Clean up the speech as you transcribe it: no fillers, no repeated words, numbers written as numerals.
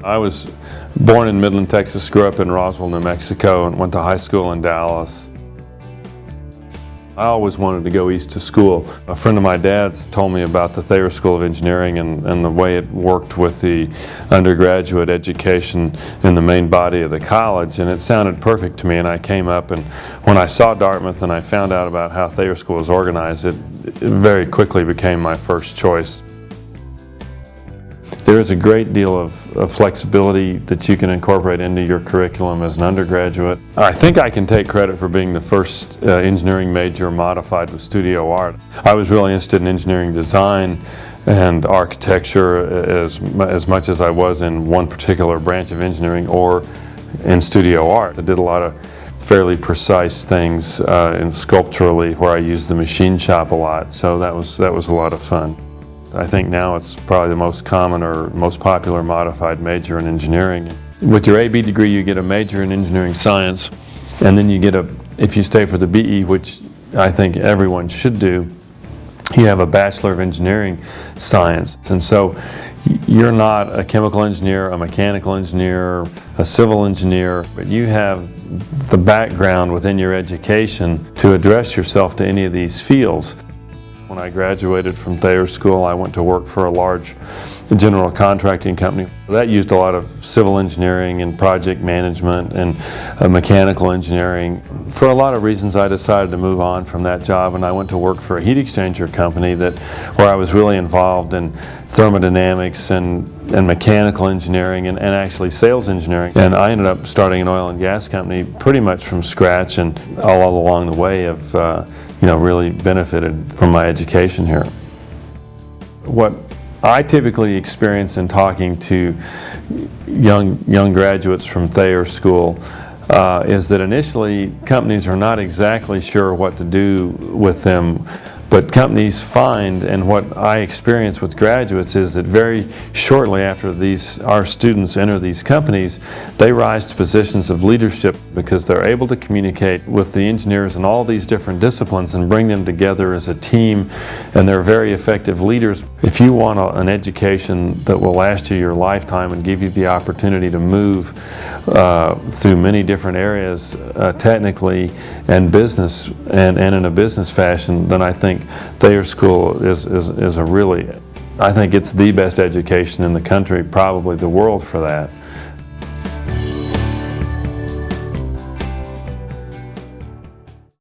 I was born in Midland, Texas, grew up in Roswell, New Mexico, and went to high school in Dallas. I always wanted to go east to school. A friend of my dad's told me about the Thayer School of Engineering and the way it worked with the undergraduate education in the main body of the college, and it sounded perfect to me. And I came up, and when I saw Dartmouth and I found out about how Thayer School was organized, it very quickly became my first choice. There is a great deal of flexibility that you can incorporate into your curriculum as an undergraduate. I think I can take credit for being the first engineering major modified with studio art. I was really interested in engineering design and architecture as much as I was in one particular branch of engineering or in studio art. I did a lot of fairly precise things in sculpturally, where I used the machine shop a lot, so that was a lot of fun. I think now it's probably the most common or most popular modified major in engineering. With your AB degree, you get a major in engineering science, and then you get if you stay for the BE, which I think everyone should do, you have a Bachelor of Engineering Science. And so you're not a chemical engineer, a mechanical engineer, a civil engineer, but you have the background within your education to address yourself to any of these fields. When I graduated from Thayer School, I went to work for a large general contracting company. That used a lot of civil engineering and project management and mechanical engineering. For a lot of reasons, I decided to move on from that job, and I went to work for a heat exchanger company where I was really involved in thermodynamics and mechanical engineering and actually sales engineering. And I ended up starting an oil and gas company pretty much from scratch, and all along the way have really benefited from my education here. What I typically experience in talking to young graduates from Thayer School is that initially companies are not exactly sure what to do with them, but companies find, and what I experience with graduates is that very shortly after our students enter these companies, they rise to positions of leadership because they're able to communicate with the engineers in all these different disciplines and bring them together as a team, and they're very effective leaders. If you want an education that will last you your lifetime and give you the opportunity to move through many different areas technically and business and in a business fashion, then I think Thayer School is a really, I think it's the best education in the country, probably the world for that.